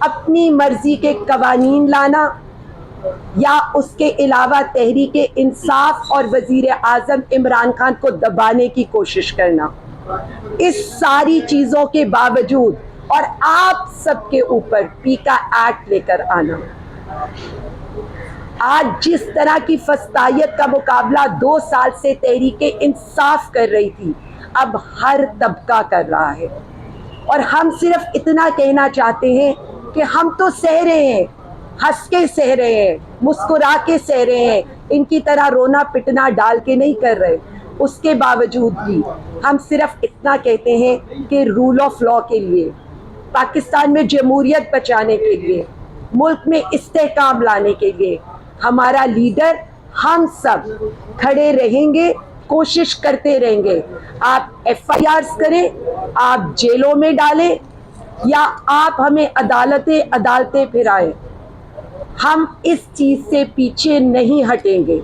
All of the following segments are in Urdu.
اپنی مرضی کے قوانین لانا یا اس کے علاوہ تحریک انصاف اور وزیر اعظم عمران خان کو دبانے کی کوشش کرنا، اس ساری چیزوں کے باوجود اور آپ سب کے اوپر پی کا ایکٹ لے کر آنا، آج جس طرح کی فسطائیت کا مقابلہ 2 سال سے تحریک انصاف کر رہی تھی اب ہر طبقہ کر رہا ہے، اور ہم صرف اتنا کہنا چاہتے ہیں کہ ہم تو سہ رہے ہیں، ہنس کے سہ رہے ہیں، مسکرا کے سہ رہے ہیں، ان کی طرح رونا پٹنا ڈال کے نہیں کر رہے، اس کے باوجود بھی ہم صرف اتنا کہتے ہیں کہ رول آف لا کے لیے، پاکستان میں جمہوریت بچانے کے لیے، ملک میں استحکام لانے کے لیے ہمارا لیڈر، ہم سب کھڑے رہیں گے، کوشش کرتے رہیں گے۔ آپ ایف آئی آرز کریں، آپ جیلوں میں ڈالیں، یا آپ ہمیں عدالتیں پھرائیں، ہم اس چیز سے پیچھے نہیں ہٹیں گے۔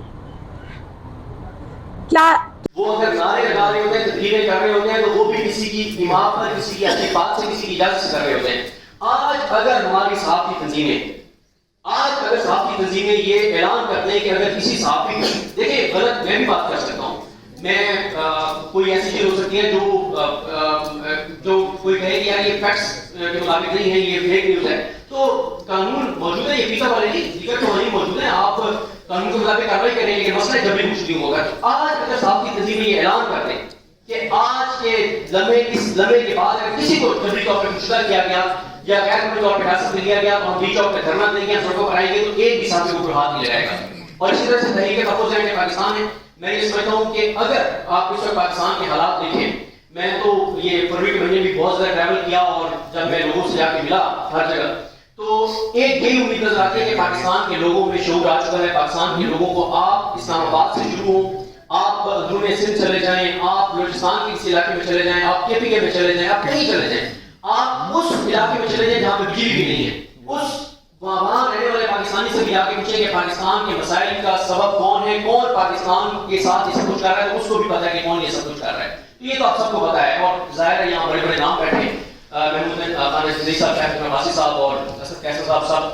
کیا وہ اگر نعرے لگا رہے ہوتے ہیں، تقریریں کر رہے ہوتے ہیں، تو وہ بھی کسی کی امام پر، کسی کی اچھی بات سے، کسی کی اجازت سے کر رہے ہوتے ہیں۔ آج اگر ہماری صحافی تنظیمیں یہ اعلان کرتے ہیں کہ اگر کسی صحافی، دیکھیں غلط میں بھی بات کر سکتا ہوں، میں کوئی ایسی چیز ہو سکتی ہے جو کوئی کہے کہ یار یہ فیکٹس کے مطابق نہیں ہے، یہ فیک نیوز ہے، تو قانون موجود ہے، یہ پیتا والے نہیں، دیگر تو وہی موجود ہے، آپ قانون کے مطابق کارروائی کریں، لیکن مسئلہ جب بھی کچھ نہیں ہوگا۔ آج اگر صحافی تنظیمیں یہ اعلان کر دیں کہ آج کے لمحے، اس لمحے کے بعد اگر کسی کو جبری طور پر مشتہ کیا گیا یا غیر قانونی طور پر حراست میں لیا گیا تو ہم بیچ چوک پہ دھرنا دیں گے، سڑکوں پر آئیں گے، تو ایک بھی صحافی کو کوئی ہاتھ نہیں لگائے گا۔ اور اسی طرح سے تحریک تحفظ پاکستان ہے، میں یہ سمجھتا ہوں کہ اگر آپ اس وقت پاکستان کے حالات دیکھیں، میں تو یہ فروری کے مہینے بھی بہت زیادہ ٹریول کیا، اور جب میں لوگوں سے جا کے ملا ہر جگہ، تو ایک یہی امید نظر آتی ہے کہ پاکستان کے لوگوں میں شعور آ چکا ہے۔ پاکستان کے لوگوں کو آپ اسلام آباد سے شروع ہوں، آپ اندرون سندھ چلے جائیں، آپ بلوچستان کے کسی علاقے میں چلے جائیں، آپ کے پی کے میں چلے جائیں، آپ کہیں چلے جائیں، آپ اس علاقے میں چلے جائیں جہاں پہ بجلی بھی نہیں ہے، اس وہاں رہنے والے پاکستانی سے بھی آ کے پوچھیں کہ پاکستان کے مسائل کا سبب کون ہے، کون پاکستان کے ساتھ یہ سب کچھ کر رہا ہے، تو اس کو بھی پتا ہے کہ کون یہ سب کچھ کر رہا ہے۔ تو یہ تو آپ سب کو پتا ہے، اور ظاہر ہے یہاں بڑے بڑے نام بیٹھے ہیں، محمود خان صاحب، شاہد عباسی صاحب اور اسد کیسر صاحب۔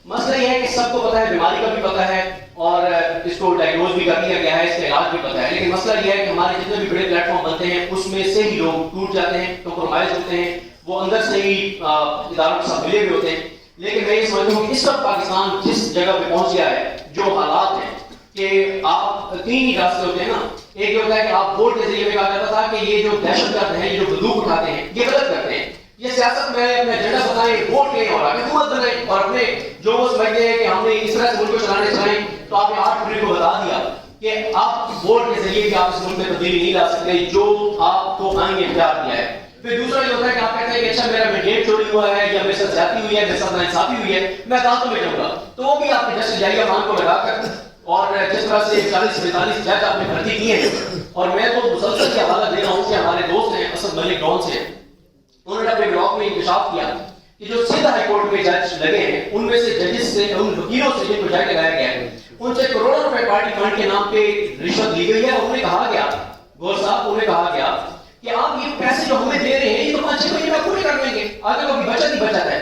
مسئلہ یہ ہے کہ سب کو پتا ہے، بیماری کا بھی پتا ہے، اور اس کو ڈائگنوز بھی کر دیا گیا ہے، اس کا علاج بھی پتا ہے، لیکن مسئلہ یہ ہے کہ ہمارے جتنے بھی بڑے پلیٹ فارم بنتے ہیں اس میں سے ہی لوگ ٹوٹ جاتے ہیں، کمپرومائز ہوتے ہیں، وہ اندر سے ہی اداروں کے ساتھ ملے ہوئے ہوتے ہیں۔ لیکن میں یہ سمجھتا ہوں کہ اس وقت پاکستان جس جگہ پہ پہنچ گیا ہے، جو حالات ہیں کہ آپ 3 ہی راستے ہوتے ہیں نا، ایک یہ ہوتا ہے کہ آپ ووٹ کے ذریعے میں کہا جاتا تھا کہ یہ جو دہشت گرد ہیں، یہ جو بندوق اٹھاتے ہیں، یہ غلط کرتے ہیں، یہ سیاست میں اپنا ایجنڈا بتائیں، ووٹ لیں اور آگے حکومت بنائیں، اور اپنے جو وہ سمجھتے ہیں کہ ہم نے اس طرح سے ملک کو چلانے چاہیں، تو آپ نے 8 فروری کو بتا دیا کہ آپ ووٹ کے ذریعے بھی آپ اس ملک میں تبدیلی نہیں لا سکتے، جو آپ کو آئین نے اختیار دیا ہے۔ پھر دوسرا یہ ہوتا ہے کہ آپ کہتے ہیں کہ اچھا میرا مینڈیٹ چوری ہوا ہے، یا میرے ساتھ زیادتی ہوئی ہے، میرے ساتھ ناانصافی ہوئی ہے، میں عدالتوں میں جاؤں گا، تو وہ بھی آپ نے جسٹس جاریہ خان کو لگا کر، اور جس طرح سے 40-45 جج آپ نے بھرتی کیے ہیں، اور میں تو مسلسل کی حوالہ دے رہا ہوں کہ ہمارے دوست ہیں اسد ملک ڈون سے، انہوں نے اپنے بلاگ میں انکشاف کیا کہ جو سندھ ہائی کورٹ میں جج لگے ہیں، ان میں سے ججز سے، ان وکیلوں سے جن کو جج لگایا گیا ہے، ان سے کروڑوں روپے پارٹی فنڈ کے نام پہ رشوت لی گئی ہے۔ انہیں کہا گیا، گور صاحب، انہیں کہا گیا کہ آپ یہ پیسے جو ہمیں دے رہے ہیں، یہ تو 5-6 مہینے میں پورے کر لیں گے، آگے کوئی بچت ہی بچت ہے۔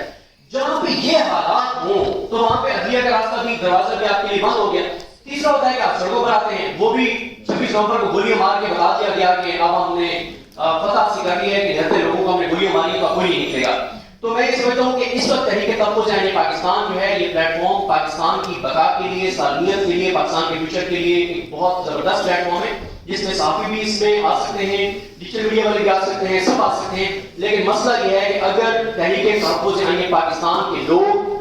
جہاں پہ یہ حالات ہوں تو وہاں پہ عدلیہ کا راستہ بھی، دروازہ بھی آپ کے لیے بند ہو گیا۔ تیسرا ہوتا ہے کہ آپ سڑکوں پر آتے ہیں، وہ بھی 26 نومبر کو گولیاں مار کے بتا دیا گیا کہ اب ہم نے فتح حاصل کر لی ہے کہ ڈرتے لوگوں کو ہم نے گولیاں ماری تو کوئی نہیں نکلے گا۔ تو میں یہ سمجھتا ہوں کہ اس وقت تحریک تحفظ یعنی پاکستان جو ہے، یہ پلیٹ فارم پاکستان کی بقا کے لیے، سالمیت کے لیے، پاکستان کے فیوچر کے لیے ایک بہت زبردست پلیٹ فارم ہے، جس میں صحافی بھی اس میں آ سکتے ہیں، ڈیجیٹل میڈیا والے بھی آ سکتے ہیں، سب آ سکتے ہیں۔ لیکن مسئلہ یہ ہے کہ اگر تحریک تحفظ یعنی پاکستان کے لوگ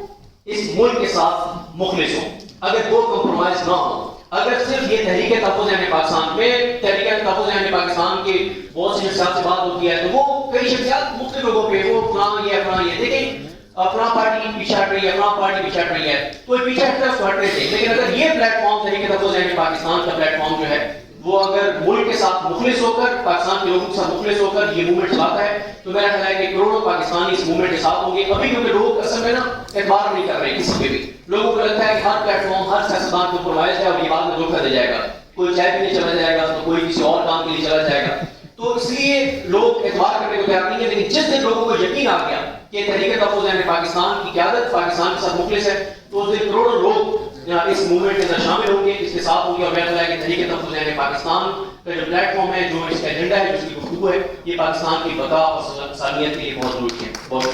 اس ملک کے ساتھ مخلص ہوں، اگر وہ کمپرومائز نہ ہو، اگر صرف یہ تحریک تحفظ یعنی پاکستان میں، تحریک تحفظ یعنی پاکستان کے بہت سی شخصیات سے بات ہوتی ہے، تو وہ کئی شخصیات مختلف لوگوں پہ، وہ اپنا یہ دیکھیں اپنا پارٹی پیچھے ہٹ رہی ہے، اپنا پارٹی پیچھے ہٹ رہی ہے، کوئی پیچھے ہٹ رہا ہے ہٹ رہے تھے، لیکن اگر یہ پلیٹ فارم تحریک تحفظ یعنی پاکستان کا پلیٹ فارم جو ہے، وہ اگر ملک کے ساتھ مخلص ہو کر، پاکستان کے لوگوں کے ساتھ مخلص ہو کر یہ موومنٹ چلاتا ہے، تو میرا خیال ہے کہ کروڑوں پاکستانی اس موومنٹ کے ساتھ ہوں گے۔ ابھی کیونکہ لوگ اصل میں نا اعتبار نہیں کر رہے کسی پہ بھی، لوگوں کو لگتا ہے کہ ہر پلیٹ فارم، ہر سیاستدان کو کمپرومائز ہے اور یہ بعد میں دھوکہ دے جائے گا، کوئی چائے پینے چلا جائے گا تو کوئی کسی اور کام کے لیے چلا جائے گا، تو اس لیے لوگ اعتبار کرنے کو تیار نہیں ہے۔ لیکن جس دن لوگوں کو یقین آ گیا کہ تحریک تحفظ پاکستان کی قیادت پاکستان کے ساتھ مخلص ہے، تو اس دن کروڑوں لوگ اس موومنٹ کے اندر شامل ہوں گے، اس کے ساتھ ہوں گے، اور میں خیال ہے کہ تحریک تحفظ پاکستان کا جو پلیٹ فارم ہے، جو اس کا ایجنڈا ہے، جو اس کی گفتگو ہے، یہ پاکستان کی بقا اور سالمیت کے لیے بہت ضروری ہے. بہت